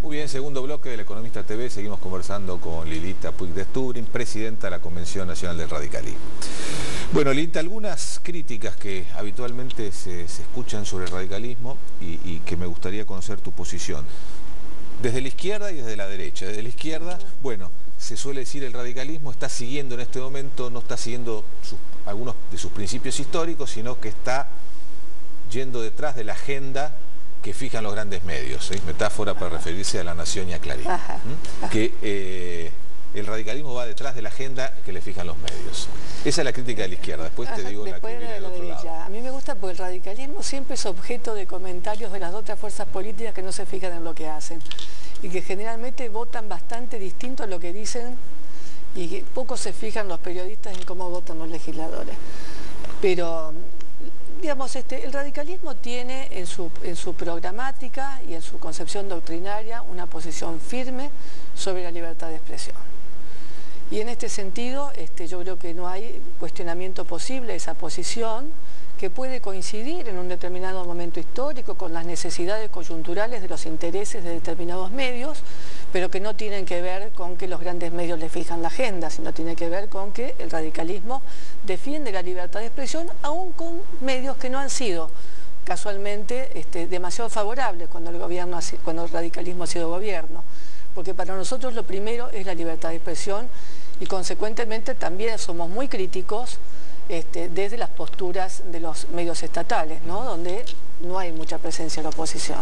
Muy bien, segundo bloque del Economista TV, seguimos conversando con Lilita Puig de Stubrin, presidenta de la Convención Nacional del Radicalismo. Bueno, Lilita, algunas críticas que habitualmente se escuchan sobre el radicalismo y que me gustaría conocer tu posición. Desde la izquierda y desde la derecha. Desde la izquierda, bueno, se suele decir el radicalismo está siguiendo en este momento, no está siguiendo algunos de sus principios históricos, sino que está yendo detrás de la agenda que fijan los grandes medios, metáfora para referirse a La Nación y a Clarín, que el radicalismo va detrás de la agenda que le fijan los medios. Esa es la crítica de la izquierda, después te digo la que viene del otro lado. A mí me gusta porque el radicalismo siempre es objeto de comentarios de las otras fuerzas políticas que no se fijan en lo que hacen y que generalmente votan bastante distinto a lo que dicen y que poco se fijan los periodistas en cómo votan los legisladores. Pero digamos, el radicalismo tiene en su programática y en su concepción doctrinaria una posición firme sobre la libertad de expresión. Y en este sentido, yo creo que no hay cuestionamiento posible de esa posición, que puede coincidir en un determinado momento histórico con las necesidades coyunturales de los intereses de determinados medios, pero que no tienen que ver con que los grandes medios le fijan la agenda, sino tiene que ver con que el radicalismo defiende la libertad de expresión, aún con medios que no han sido casualmente demasiado favorables cuando el radicalismo ha sido gobierno. Porque para nosotros lo primero es la libertad de expresión y consecuentemente también somos muy críticos desde las posturas de los medios estatales, ¿no? Donde no hay mucha presencia de la oposición.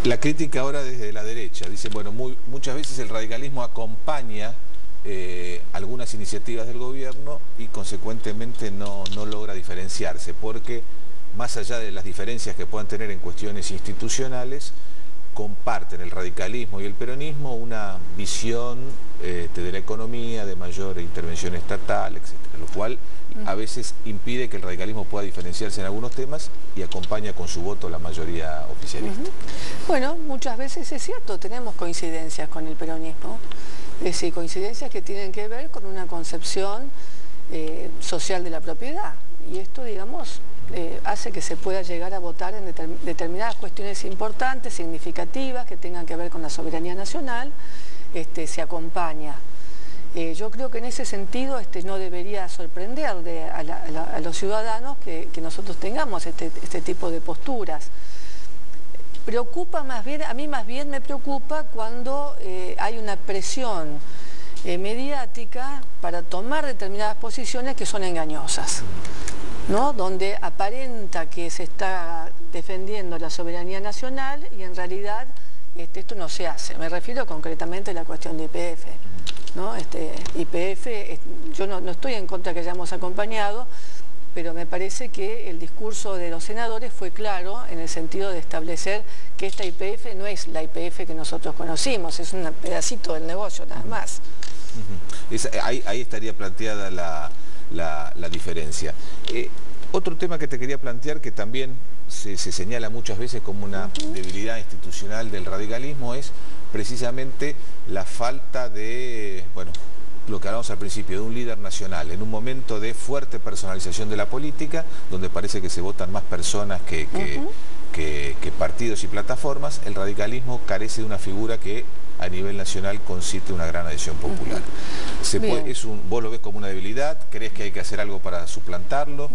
La crítica ahora desde la derecha, dice, bueno, muchas veces el radicalismo acompaña algunas iniciativas del gobierno y consecuentemente no logra diferenciarse, porque más allá de las diferencias que puedan tener en cuestiones institucionales, comparten el radicalismo y el peronismo una visión de la economía, de mayor intervención estatal, etc. Lo cual a veces impide que el radicalismo pueda diferenciarse en algunos temas y acompaña con su voto la mayoría oficialista. Bueno, muchas veces es cierto, tenemos coincidencias con el peronismo, es decir, coincidencias que tienen que ver con una concepción social de la propiedad. Y esto, digamos, hace que se pueda llegar a votar en determinadas cuestiones importantes, significativas, que tengan que ver con la soberanía nacional, se acompaña. Yo creo que en ese sentido no debería sorprenderle a los ciudadanos que nosotros tengamos este tipo de posturas. Preocupa más bien, a mí más bien me preocupa cuando hay una presión mediática para tomar determinadas posiciones que son engañosas, ¿no? Donde aparenta que se está defendiendo la soberanía nacional y en realidad esto no se hace. Me refiero concretamente a la cuestión de YPF, ¿no? YPF, yo no estoy en contra que hayamos acompañado, pero me parece que el discurso de los senadores fue claro en el sentido de establecer que esta YPF no es la YPF que nosotros conocimos, es un pedacito del negocio nada más. Ahí estaría planteada la diferencia. Otro tema que te quería plantear, que también se señala muchas veces como una debilidad institucional del radicalismo, es precisamente la falta de, bueno, lo que hablamos al principio, de un líder nacional, en un momento de fuerte personalización de la política, donde parece que se votan más personas que partidos y plataformas. El radicalismo carece de una figura que a nivel nacional concite una gran adhesión popular. ¿Vos lo ves como una debilidad? ¿Crees que hay que hacer algo para suplantarlo?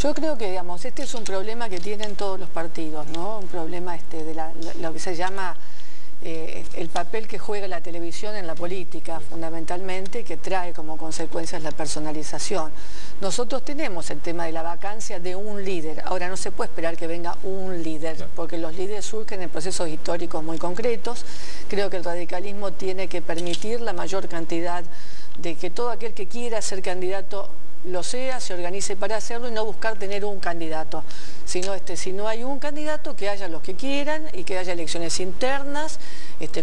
Yo creo que, digamos, este es un problema que tienen todos los partidos, ¿no? Un problema de lo que se llama el papel que juega la televisión en la política, fundamentalmente, que trae como consecuencias la personalización. Nosotros tenemos el tema de la vacancia de un líder. Ahora no se puede esperar que venga un líder, porque los líderes surgen en procesos históricos muy concretos. Creo que el radicalismo tiene que permitir la mayor cantidad de que todo aquel que quiera ser candidato lo sea, se organice para hacerlo y no buscar tener un candidato, sino si no hay un candidato, que haya los que quieran y que haya elecciones internas,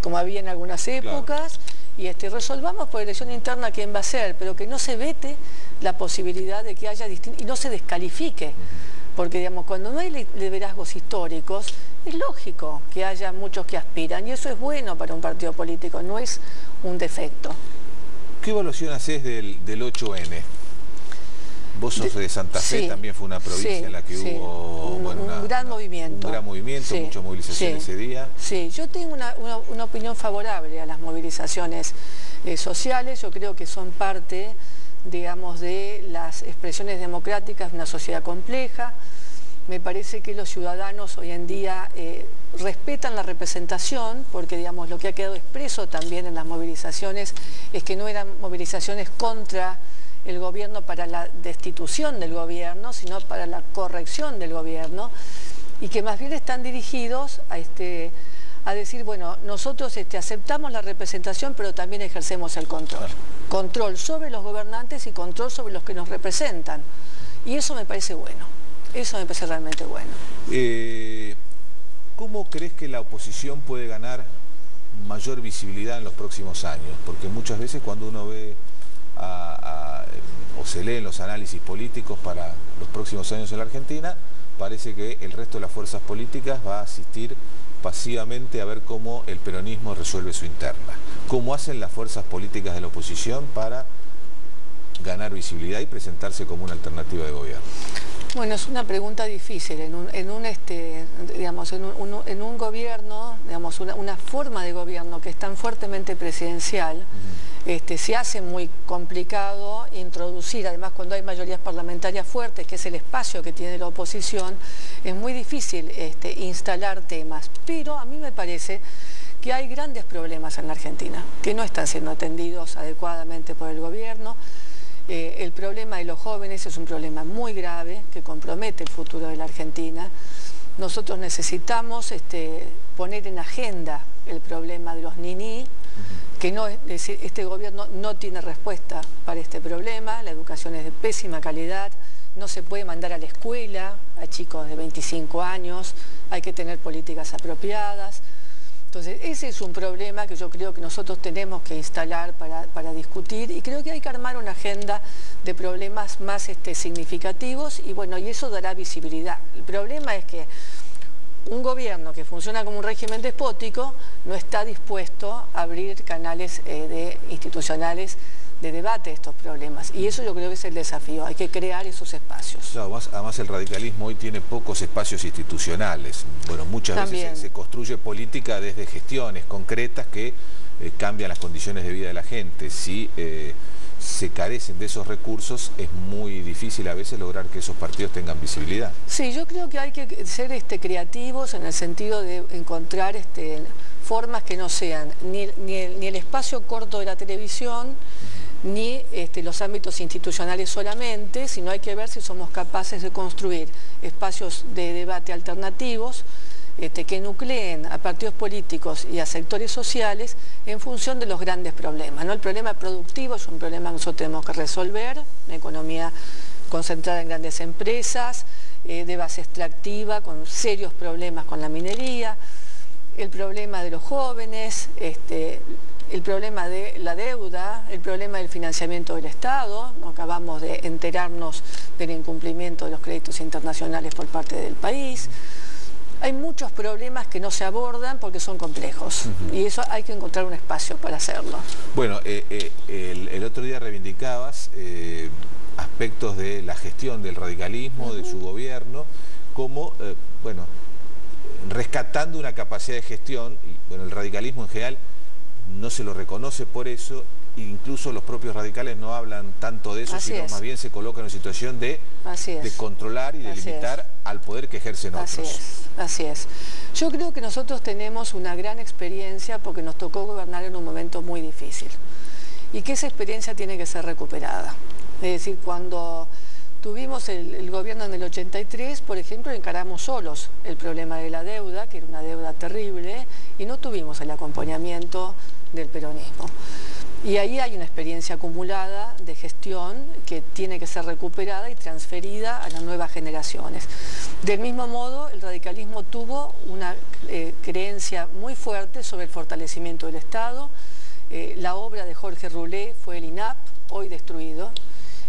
como había en algunas épocas, y resolvamos por elección interna quién va a ser, pero que no se vete la posibilidad de que haya y no se descalifique, porque digamos, cuando no hay liderazgos históricos, es lógico que haya muchos que aspiran, y eso es bueno para un partido político, no es un defecto. ¿Qué evaluación haces del 8N? Vos sos de Santa Fe, también fue una provincia en la que hubo un gran movimiento. Un gran movimiento, mucha movilización ese día. Sí, yo tengo una opinión favorable a las movilizaciones sociales. Yo creo que son parte, digamos, de las expresiones democráticas de una sociedad compleja. Me parece que los ciudadanos hoy en día respetan la representación, porque digamos, lo que ha quedado expreso también en las movilizaciones es que no eran movilizaciones contra el gobierno para la destitución del gobierno, sino para la corrección del gobierno, y que más bien están dirigidos a decir, bueno, nosotros aceptamos la representación, pero también ejercemos el control. Control sobre los gobernantes y control sobre los que nos representan. Y eso me parece bueno. Eso me parece realmente bueno. ¿Cómo crees que la oposición puede ganar mayor visibilidad en los próximos años? Porque muchas veces cuando uno ve o se lee en los análisis políticos para los próximos años en la Argentina, parece que el resto de las fuerzas políticas va a asistir pasivamente a ver cómo el peronismo resuelve su interna. ¿Cómo hacen las fuerzas políticas de la oposición para ganar visibilidad y presentarse como una alternativa de gobierno? Bueno, es una pregunta difícil. En un gobierno, digamos, una forma de gobierno que es tan fuertemente presidencial, se hace muy complicado introducir, además cuando hay mayorías parlamentarias fuertes, que es el espacio que tiene la oposición, es muy difícil instalar temas. Pero a mí me parece que hay grandes problemas en la Argentina, que no están siendo atendidos adecuadamente por el gobierno. El problema de los jóvenes es un problema muy grave que compromete el futuro de la Argentina. Nosotros necesitamos poner en agenda el problema de los niní, que no, es decir, este gobierno no tiene respuesta para este problema. La educación es de pésima calidad, no se puede mandar a la escuela a chicos de 25 años, hay que tener políticas apropiadas. Entonces, ese es un problema que yo creo que nosotros tenemos que instalar para discutir, y creo que hay que armar una agenda de problemas más significativos, y bueno, y eso dará visibilidad. El problema es que un gobierno que funciona como un régimen despótico no está dispuesto a abrir canales institucionales de debate de estos problemas, y eso yo creo que es el desafío, hay que crear esos espacios. Claro, además el radicalismo hoy tiene pocos espacios institucionales. Bueno, muchas veces se construye política desde gestiones concretas que cambian las condiciones de vida de la gente. Si se carecen de esos recursos, es muy difícil a veces lograr que esos partidos tengan visibilidad. Sí, yo creo que hay que ser creativos en el sentido de encontrar formas que no sean ni el espacio corto de la televisión, ni los ámbitos institucionales solamente, sino hay que ver si somos capaces de construir espacios de debate alternativos que nucleen a partidos políticos y a sectores sociales en función de los grandes problemas, ¿no? El problema productivo es un problema que nosotros tenemos que resolver, una economía concentrada en grandes empresas, de base extractiva, con serios problemas con la minería, el problema de los jóvenes, el problema de la deuda, el problema del financiamiento del Estado. Acabamos de enterarnos del incumplimiento de los créditos internacionales por parte del país. Hay muchos problemas que no se abordan porque son complejos, y eso hay que encontrar un espacio para hacerlo. Bueno, el otro día reivindicabas aspectos de la gestión del radicalismo, de su gobierno, como, bueno, rescatando una capacidad de gestión, y bueno, el radicalismo en general no se lo reconoce por eso, incluso los propios radicales no hablan tanto de eso, sino más bien se colocan en una situación de controlar y de limitar al poder que ejercen otros. Así es. Yo creo que nosotros tenemos una gran experiencia porque nos tocó gobernar en un momento muy difícil, y que esa experiencia tiene que ser recuperada. Es decir, cuando tuvimos el gobierno en el 83, por ejemplo, encaramos solos el problema de la deuda, que era una deuda terrible, y no tuvimos el acompañamiento del peronismo. Y ahí hay una experiencia acumulada de gestión que tiene que ser recuperada y transferida a las nuevas generaciones. Del mismo modo, el radicalismo tuvo una creencia muy fuerte sobre el fortalecimiento del Estado. La obra de Jorge Roulé fue el INAP, hoy destruido.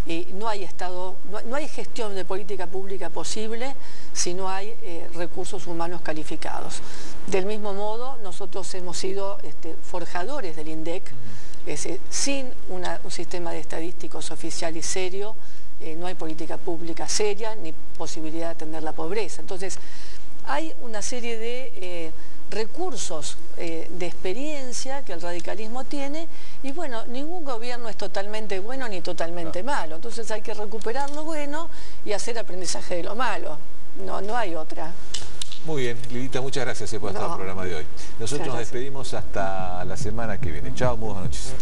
Y no hay gestión de política pública posible si no hay recursos humanos calificados. Del mismo modo, nosotros hemos sido forjadores del INDEC, sin un sistema de estadísticos oficial y serio, no hay política pública seria ni posibilidad de atender la pobreza. Entonces, hay una serie de recursos de experiencia que el radicalismo tiene y bueno, ningún gobierno es totalmente bueno ni totalmente malo, entonces hay que recuperar lo bueno y hacer aprendizaje de lo malo, no hay otra. Muy bien, Lilita, muchas gracias por estar en el programa de hoy. Nosotros nos despedimos hasta la semana que viene. Chao, muy buenas noches.